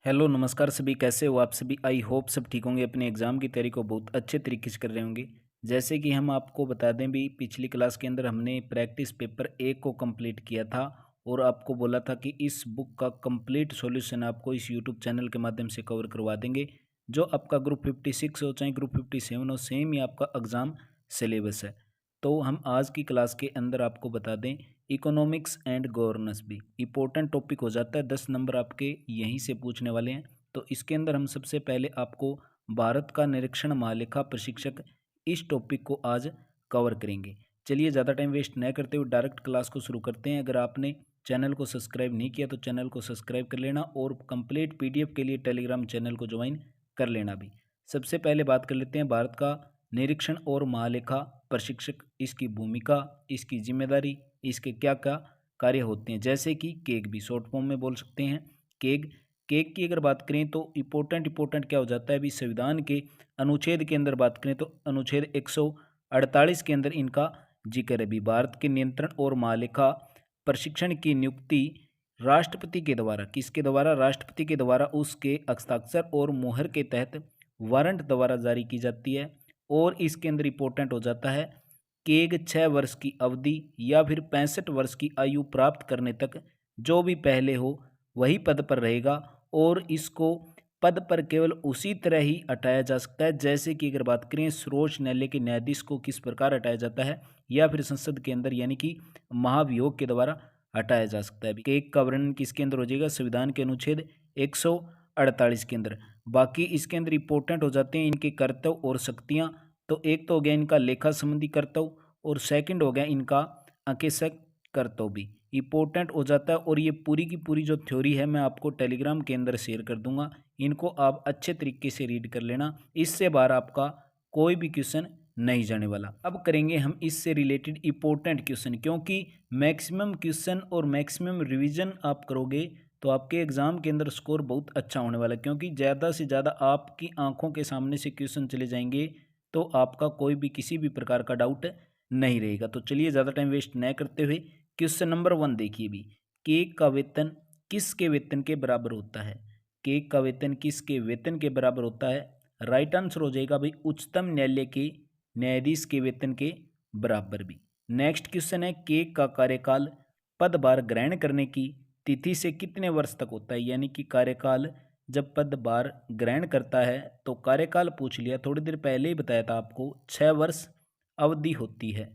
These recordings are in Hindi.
हेलो नमस्कार सभी, कैसे हो आप सभी। आई होप सब ठीक होंगे, अपने एग्ज़ाम की तैयारी को बहुत अच्छे तरीके से कर रहे होंगे। जैसे कि हम आपको बता दें भी, पिछली क्लास के अंदर हमने प्रैक्टिस पेपर 1 को कंप्लीट किया था और आपको बोला था कि इस बुक का कंप्लीट सॉल्यूशन आपको इस यूट्यूब चैनल के माध्यम से कवर करवा देंगे। जो आपका ग्रुप 56 हो चाहे ग्रुप 57 हो, सेम ही आपका एग्ज़ाम सिलेबस है। तो हम आज की क्लास के अंदर आपको बता दें, इकोनॉमिक्स एंड गवर्नेंस भी इम्पोर्टेंट टॉपिक हो जाता है। 10 नंबर आपके यहीं से पूछने वाले हैं। तो इसके अंदर हम सबसे पहले आपको भारत का निरीक्षण महालेखा प्रशिक्षक, इस टॉपिक को आज कवर करेंगे। चलिए ज़्यादा टाइम वेस्ट न करते हुए डायरेक्ट क्लास को शुरू करते हैं। अगर आपने चैनल को सब्सक्राइब नहीं किया तो चैनल को सब्सक्राइब कर लेना और कंप्लीट पीडीएफ के लिए टेलीग्राम चैनल को ज्वाइन कर लेना भी। सबसे पहले बात कर लेते हैं भारत का निरीक्षण और महालेखा प्रशिक्षक, इसकी भूमिका, इसकी जिम्मेदारी, इसके क्या क्या कार्य होते हैं। जैसे कि केग भी शॉर्ट फॉर्म में बोल सकते हैं। केग केग की अगर बात करें तो इम्पोर्टेंट क्या हो जाता है अभी संविधान के अनुच्छेद के अंदर बात करें तो अनुच्छेद 148 के अंदर इनका जिक्र है भी। भारत के नियंत्रण और महालेखा प्रशिक्षण की नियुक्ति राष्ट्रपति के द्वारा, किसके द्वारा? राष्ट्रपति के द्वारा उसके हस्ताक्षर और मुहर के तहत वारंट द्वारा जारी की जाती है। और इसके अंदर इम्पोर्टेंट हो जाता है केग 6 वर्ष की अवधि या फिर 65 वर्ष की आयु प्राप्त करने तक जो भी पहले हो वही पद पर रहेगा और इसको पद पर केवल उसी तरह ही हटाया जा सकता है जैसे कि अगर बात करें सर्वोच्च न्यायालय के न्यायाधीश को किस प्रकार हटाया जाता है, या फिर संसद के अंदर यानी कि महाभियोग के द्वारा हटाया जा सकता है। केग का वर्णन किसके अंदर हो जाएगा? संविधान के अनुच्छेद 148 के अंदर। बाकी इसके अंदर इंपॉर्टेंट हो जाते हैं इनके कर्तव्य और शक्तियां। तो एक तो हो गया इनका लेखा संबंधी कर्तव्य और सेकंड हो गया इनका अंकेशक कर्तव्य भी इंपॉर्टेंट हो जाता है। और ये पूरी की पूरी जो थ्योरी है मैं आपको टेलीग्राम के अंदर शेयर कर दूंगा, इनको आप अच्छे तरीके से रीड कर लेना। इससे बाहर आपका कोई भी क्वेश्चन नहीं जाने वाला। अब करेंगे हम इससे रिलेटेड इंपॉर्टेंट क्वेश्चन, क्योंकि मैक्सिमम क्वेश्चन और मैक्सिमम रिवीजन आप करोगे तो आपके एग्जाम के अंदर स्कोर बहुत अच्छा होने वाला है। क्योंकि ज़्यादा से ज़्यादा आपकी आंखों के सामने से क्वेश्चन चले जाएंगे तो आपका कोई भी किसी भी प्रकार का डाउट नहीं रहेगा। तो चलिए ज़्यादा टाइम वेस्ट न करते हुए क्वेश्चन नंबर 1 देखिए भी। केक का वेतन किसके वेतन के बराबर होता है? केक का वेतन किसके वेतन के बराबर होता है? राइट आंसर हो जाएगा भाई उच्चतम न्यायालय के न्यायाधीश के वेतन के बराबर भी। नेक्स्ट क्वेश्चन है, केक का कार्यकाल पदभार ग्रहण करने की तिथि से कितने वर्ष तक होता है? यानी कि कार्यकाल जब पदभार ग्रहण करता है तो कार्यकाल पूछ लिया, थोड़ी देर पहले ही बताया था आपको 6 वर्ष अवधि होती है।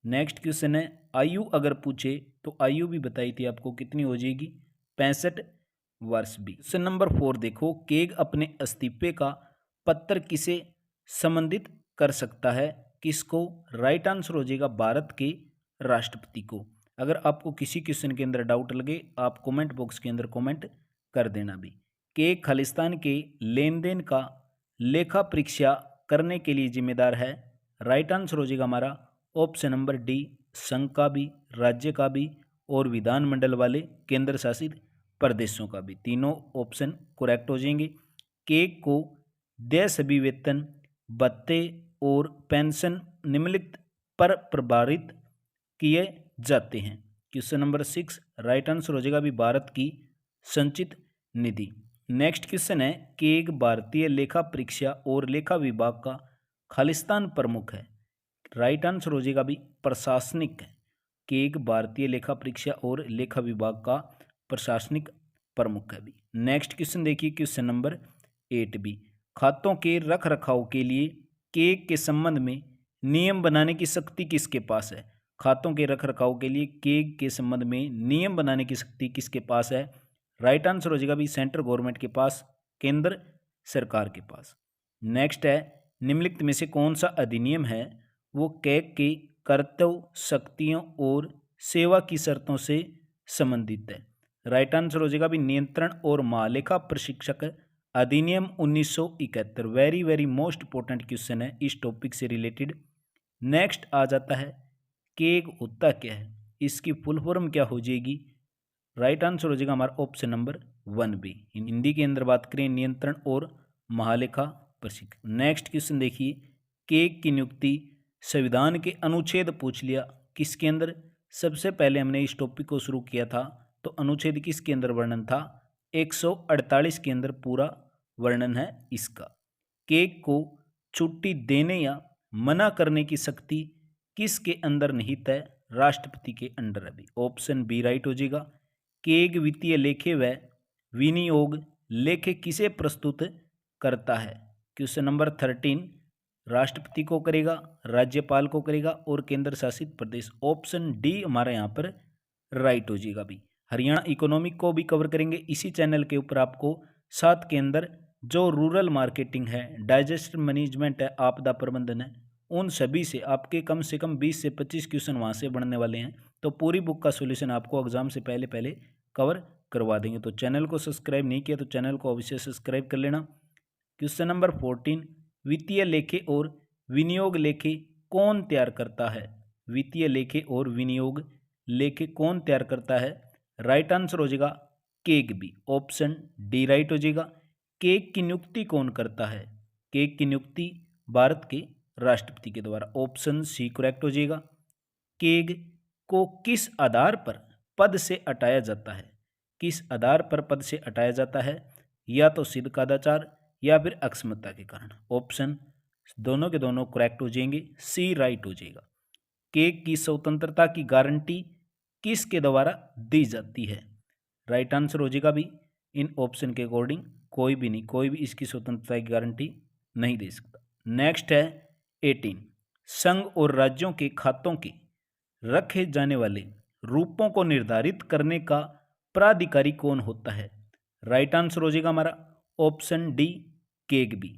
नेक्स्ट क्वेश्चन है, आयु अगर पूछे तो आयु भी बताई थी आपको, कितनी हो जाएगी? 65 वर्ष भी। क्वेश्चन नंबर 4 देखो, केग अपने इस्तीफे का पत्र किसे संबंधित कर सकता है? किसको? राइट आंसर हो जाएगा भारत के राष्ट्रपति को। अगर आपको किसी क्वेश्चन के अंदर डाउट लगे आप कमेंट बॉक्स के अंदर कमेंट कर देना भी। के खालिस्तान के लेन देन का लेखा परीक्षा करने के लिए जिम्मेदार है? राइट आंसर हो जाएगा हमारा ऑप्शन नंबर डी, संघ का भी, राज्य का भी और विधानमंडल वाले केंद्र शासित प्रदेशों का भी। तीनों ऑप्शन करेक्ट हो जाएंगे। के को देय सभी वेतन, भत्ते और पेंशन निम्नलिखित पर प्रभारित किए जाते हैं। क्वेश्चन नंबर 6 राइट आंसर हो जाएगा अभी भारत की संचित निधि। नेक्स्ट क्वेश्चन है कि एक भारतीय लेखा परीक्षा और लेखा विभाग का खालिस्तान प्रमुख है? राइट आंसर हो जाएगा अभी प्रशासनिक है कि एक भारतीय लेखा परीक्षा और लेखा विभाग का प्रशासनिक प्रमुख है भी। नेक्स्ट क्वेश्चन देखिए क्वेश्चन नंबर 8 भी, खातों के रख रखाव के लिए के संबंध में नियम बनाने की शक्ति किसके पास है? खातों के रख रखाव के लिए के संबंध में नियम बनाने की शक्ति किसके पास है? राइट आंसर हो जाएगा भी सेंट्रल गवर्नमेंट के पास, केंद्र सरकार के पास। नेक्स्ट है, निम्नलिखित में से कौन सा अधिनियम है वो कैग के कर्तव्य, शक्तियों और सेवा की शर्तों से संबंधित है? राइट आंसर हो जाएगा भी नियंत्रण और महालेखा प्रशिक्षक अधिनियम 1971। Very very most important question है इस टॉपिक से रिलेटेड। नेक्स्ट आ जाता है केग होता क्या है? इसकी फुल फॉर्म क्या हो जाएगी? राइट आंसर हो जाएगा हमारा ऑप्शन नंबर 1 बी। हिंदी के अंदर बात करें नियंत्रण और महालेखा प्रशिक्षण। नेक्स्ट क्वेश्चन देखिए, केग की नियुक्ति संविधान के अनुच्छेद पूछ लिया, किसके अंदर? सबसे पहले हमने इस टॉपिक को शुरू किया था तो अनुच्छेद किसके अंदर वर्णन था? 148 के अंदर पूरा वर्णन है इसका। केक को छुट्टी देने या मना करने की शक्ति किसके अंदर निहित है? राष्ट्रपति के अंडर है। ऑप्शन बी राइट हो जाएगा। केक वित्तीय लेखे व विनियोग लेखे किसे प्रस्तुत करता है? क्वेश्चन नंबर 13 राष्ट्रपति को करेगा, राज्यपाल को करेगा और केंद्र शासित प्रदेश। ऑप्शन डी हमारा यहाँ पर राइट हो जाएगा भी। हरियाणा इकोनॉमिक को भी कवर करेंगे इसी चैनल के ऊपर। आपको 7 के अंदर जो रूरल मार्केटिंग है, डाइजेस्टर मैनेजमेंट है, आपदा प्रबंधन है, उन सभी से आपके कम से कम 20 से 25 क्वेश्चन वहाँ से बनने वाले हैं। तो पूरी बुक का सॉल्यूशन आपको एग्जाम से पहले पहले कवर करवा देंगे। तो चैनल को सब्सक्राइब नहीं किया तो चैनल को अवश्य सब्सक्राइब कर लेना। क्वेश्चन नंबर 14 वित्तीय लेखे और विनियोग लेखे कौन तैयार करता है? वित्तीय लेखे और विनियोग लेखे कौन तैयार करता है? राइट आंसर हो जाएगा cake B. Option D right हो जाएगा। केक की नियुक्ति कौन करता है? केक की नियुक्ति भारत के राष्ट्रपति के द्वारा। ऑप्शन सी करेक्ट हो जाएगा। केक को किस आधार पर पद से हटाया जाता है? किस आधार पर पद से हटाया जाता है? या तो सिद्ध कदाचार या फिर अक्षमता के कारण। ऑप्शन दोनों के दोनों करेक्ट हो जाएंगे, सी राइट हो जाएगा। केक की स्वतंत्रता की गारंटी किसके द्वारा दी जाती है? राइट आंसर हो जाएगा भी। इन ऑप्शन के अकॉर्डिंग कोई भी नहीं, कोई भी इसकी स्वतंत्रता की गारंटी नहीं दे सकता। नेक्स्ट है 18 संघ और राज्यों के खातों के रखे जाने वाले रूपों को निर्धारित करने का प्राधिकारी कौन होता है? राइट आंसर हो जाएगा हमारा ऑप्शन डी केग बी।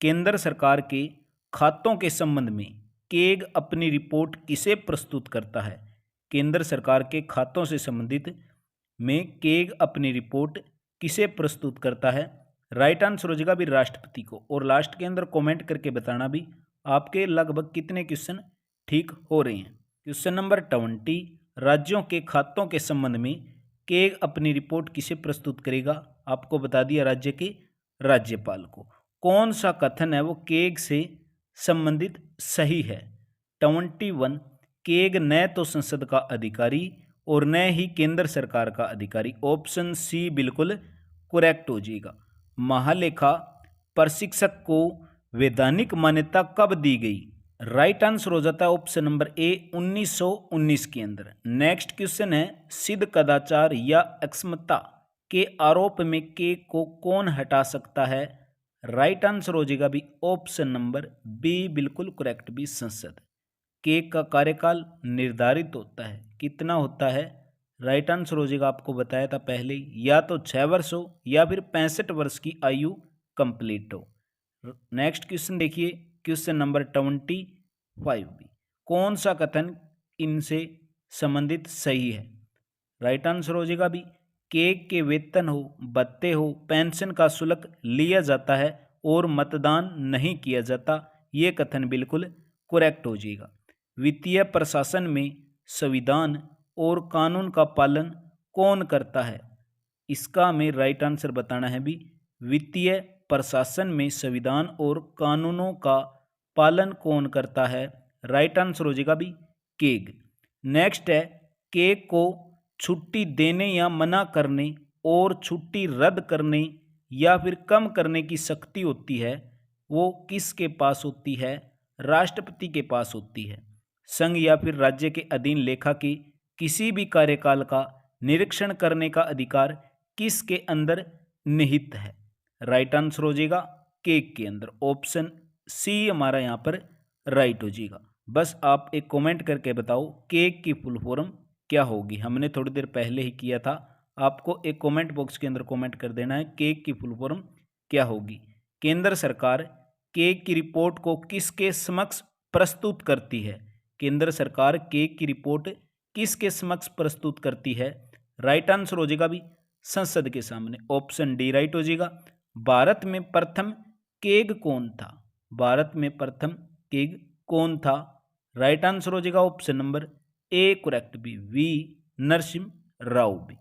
केंद्र सरकार के खातों के संबंध में केग अपनी रिपोर्ट किसे प्रस्तुत करता है? केंद्र सरकार के खातों से संबंधित में केग अपनी रिपोर्ट किसे प्रस्तुत करता है? राइट आंसर हो जाएगा भी राष्ट्रपति को। और लास्ट के अंदर कमेंट करके बताना भी आपके लगभग कितने क्वेश्चन ठीक हो रहे हैं। क्वेश्चन नंबर 20 राज्यों के खातों के संबंध में केग अपनी रिपोर्ट किसे प्रस्तुत करेगा? आपको बता दिया राज्य के राज्यपाल को। कौन सा कथन है वो केग से संबंधित सही है? 21 केग न तो संसद का अधिकारी और न ही केंद्र सरकार का अधिकारी। ऑप्शन सी बिल्कुल करेक्ट हो जाएगा। महालेखा प्रशिक्षक को वैधानिक मान्यता कब दी गई? राइट आंसर हो जाता है ऑप्शन नंबर ए 1919 के अंदर। नेक्स्ट क्वेश्चन है सिद्ध कदाचार या अक्षमता के आरोप में केग को कौन हटा सकता है? राइट आंसर हो जाएगा भी ऑप्शन नंबर बी बिल्कुल करेक्ट भी संसद। केग का कार्यकाल निर्धारित होता है, कितना होता है? राइट आंसर हो जाएगा आपको बताया था पहले ही, या तो 6 वर्ष हो या फिर 65 वर्ष की आयु कंप्लीट हो। नेक्स्ट क्वेश्चन देखिए क्वेश्चन नंबर 25 भी। कौन सा कथन इनसे संबंधित सही है? राइट आंसर हो जाएगा भी केग के वेतन हो, भत्ते हो, पेंशन का शुल्क लिया जाता है और मतदान नहीं किया जाता। ये कथन बिल्कुल करेक्ट हो जाएगा। वित्तीय प्रशासन में संविधान और कानून का पालन कौन करता है? इसका हमें राइट आंसर बताना है भी। वित्तीय प्रशासन में संविधान और कानूनों का पालन कौन करता है? राइट आंसर हो जाएगा भी केग। नेक्स्ट है केग को छुट्टी देने या मना करने और छुट्टी रद्द करने या फिर कम करने की शक्ति होती है, वो किसके पास होती है? राष्ट्रपति के पास होती है। संघ या फिर राज्य के अधीन लेखा की किसी भी कार्यकाल का निरीक्षण करने का अधिकार किसके अंदर निहित है? राइट आंसर हो जाएगा केग के अंदर। ऑप्शन सी हमारा यहाँ पर राइट हो जाएगा। बस आप एक कमेंट करके बताओ केग की फुल फॉर्म क्या होगी। हमने थोड़ी देर पहले ही किया था, आपको एक कमेंट बॉक्स के अंदर कमेंट कर देना है केग की फुल फॉर्म क्या होगी। केंद्र सरकार केग की रिपोर्ट को किसके समक्ष प्रस्तुत करती है? केंद्र सरकार केग की रिपोर्ट किसके समक्ष प्रस्तुत करती है? राइट आंसर हो जाएगा भी संसद के सामने। ऑप्शन डी राइट हो जाएगा। भारत में प्रथम केग कौन था? भारत में प्रथम केग कौन था? राइट आंसर हो जाएगा option number A correct B V Narasimha Rao भी।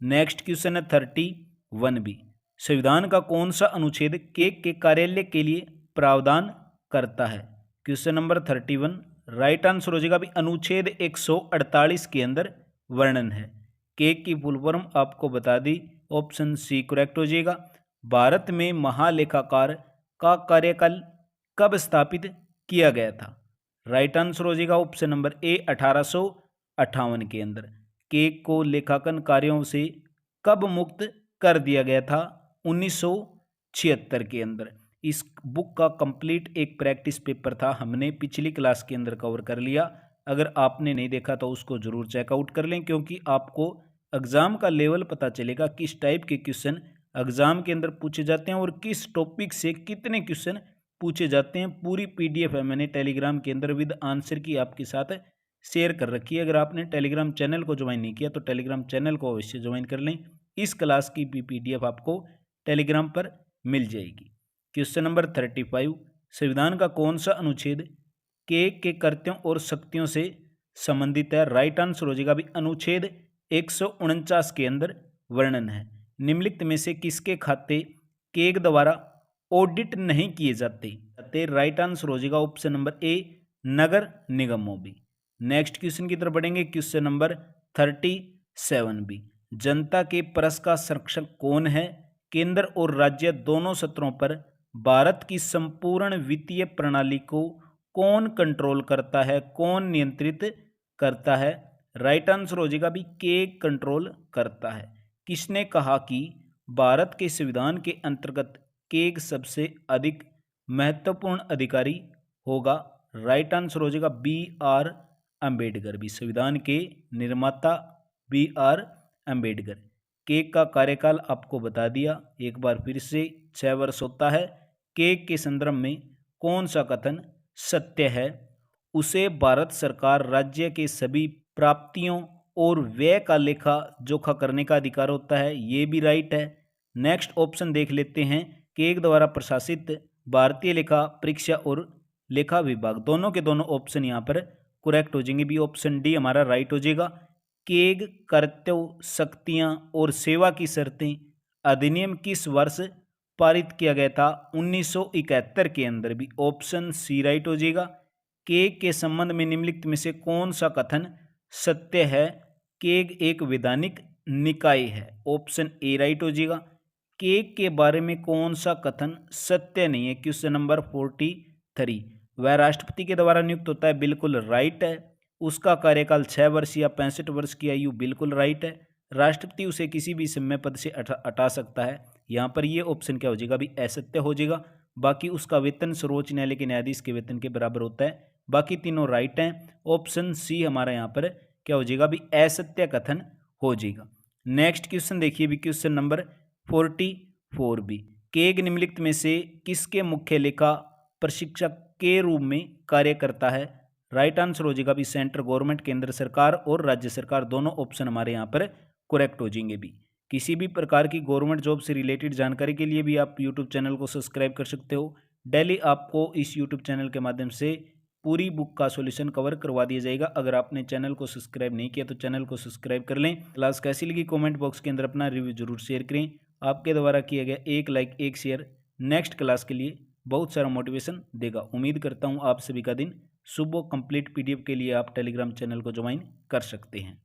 नेक्स्ट क्वेश्चन है 31 बी। संविधान का कौन सा अनुच्छेद केग के कार्यालय के लिए प्रावधान करता है? क्वेश्चन नंबर 31 राइट आंसर हो जाएगा भी अनुच्छेद 148 के अंदर वर्णन है। केग की फुल फॉर्म आपको बता दी ऑप्शन सी करेक्ट हो जाएगा। भारत में महालेखाकार का कार्यकाल कब स्थापित किया गया था? राइट आंसर हो जाएगा ऑप्शन नंबर ए 1858 के अंदर। केग को लेखांकन कार्यों से कब मुक्त कर दिया गया था? 1976 के अंदर। इस बुक का कंप्लीट एक प्रैक्टिस पेपर था, हमने पिछली क्लास के अंदर कवर कर लिया। अगर आपने नहीं देखा तो उसको जरूर चेकआउट कर लें, क्योंकि आपको एग्जाम का लेवल पता चलेगा किस टाइप के क्वेश्चन एग्जाम के अंदर पूछे जाते हैं और किस टॉपिक से कितने क्वेश्चन पूछे जाते हैं। पूरी पीडीएफ है मैंने टेलीग्राम के अंदर विद आंसर की आपके साथ शेयर कर रखी है। अगर आपने टेलीग्राम चैनल को ज्वाइन नहीं किया तो टेलीग्राम चैनल को अवश्य ज्वाइन कर लें। इस क्लास की भी पीडीएफ आपको टेलीग्राम पर मिल जाएगी। क्वेश्चन नंबर 35, संविधान का कौन सा अनुच्छेद के कर्तव्यों और शक्तियों से संबंधित है? राइट आंसर हो जाएगा भी अनुच्छेद 149 के अंदर वर्णन है। निम्नलिखित में से किसके खाते केग द्वारा ऑडिट नहीं किए जाते? राइट आंसर हो जाएगा ऑप्शन नंबर ए नगर निगमों भी। नेक्स्ट क्वेश्चन की तरफ बढ़ेंगे। क्वेश्चन नंबर 37 भी, जनता के प्रश्न का संरक्षक कौन है? केंद्र और राज्य दोनों स्तरों पर भारत की संपूर्ण वित्तीय प्रणाली को कौन कंट्रोल करता है, कौन नियंत्रित करता है? राइट आंसर हो जाएगा भी केग कंट्रोल करता है। किसने कहा कि भारत के संविधान के अंतर्गत केग सबसे अधिक महत्वपूर्ण अधिकारी होगा? राइट आंसर हो जाएगा बी आर अंबेडकर भी, संविधान के निर्माता बी आर अंबेडकर। केग का कार्यकाल आपको बता दिया एक बार फिर से 6 वर्ष होता है। केग के संदर्भ में कौन सा कथन सत्य है? उसे भारत सरकार राज्य के सभी प्राप्तियों और व्यय का लेखा जोखा करने का अधिकार होता है, ये भी राइट है। नेक्स्ट ऑप्शन देख लेते हैं। केग द्वारा प्रशासित भारतीय लेखा परीक्षा और लेखा विभाग, दोनों के दोनों ऑप्शन यहाँ पर करेक्ट हो जाएंगे भी। ऑप्शन डी हमारा राइट हो जाएगा। केग कर्तव्य, शक्तियां और सेवा की शर्तें अधिनियम किस वर्ष पारित किया गया था? 1971 के अंदर भी। ऑप्शन सी राइट हो जाएगा। केग के संबंध में निम्नलिखित में से कौन सा कथन सत्य है? केग एक वैधानिक निकाय है। ऑप्शन ए राइट हो जाएगा। केग के बारे में कौन सा कथन सत्य नहीं है? क्वेश्चन नंबर 43, वह राष्ट्रपति के द्वारा नियुक्त होता है, बिल्कुल राइट है। उसका कार्यकाल 6 वर्ष या 65 वर्ष की आयु, बिल्कुल राइट है। राष्ट्रपति उसे किसी भी समय पद से हटा सकता है। यहाँ पर ये ऑप्शन क्या हो जाएगा भी असत्य हो जाएगा। बाकी उसका वेतन सर्वोच्च न्यायालय के न्यायाधीश के वेतन के बराबर होता है। बाकी तीनों राइट हैं। ऑप्शन सी हमारा यहाँ पर क्या हो जाएगा भी असत्य कथन हो जाएगा। नेक्स्ट क्वेश्चन देखिए भी, क्वेश्चन नंबर 44 भी, केग निम्नलिखित में से किसके मुख्य लेखा प्रशिक्षक के रूप में कार्य करता है? राइट आंसर हो जाएगा भी सेंट्रल गवर्नमेंट, केंद्र सरकार और राज्य सरकार, दोनों ऑप्शन हमारे यहाँ पर करेक्ट हो जाएंगे भी। किसी भी प्रकार की गवर्नमेंट जॉब से रिलेटेड जानकारी के लिए भी आप यूट्यूब चैनल को सब्सक्राइब कर सकते हो। डेली आपको इस यूट्यूब चैनल के माध्यम से पूरी बुक का सॉल्यूशन कवर करवा दिया जाएगा। अगर आपने चैनल को सब्सक्राइब नहीं किया तो चैनल को सब्सक्राइब कर लें। क्लास कैसी लगी कमेंट बॉक्स के अंदर अपना रिव्यू जरूर शेयर करें। आपके द्वारा किया गया एक लाइक एक शेयर नेक्स्ट क्लास के लिए बहुत सारा मोटिवेशन देगा। उम्मीद करता हूँ आप सभी का दिन शुभ हो। कंप्लीट पीडीएफ के लिए आप टेलीग्राम चैनल को ज्वाइन कर सकते हैं।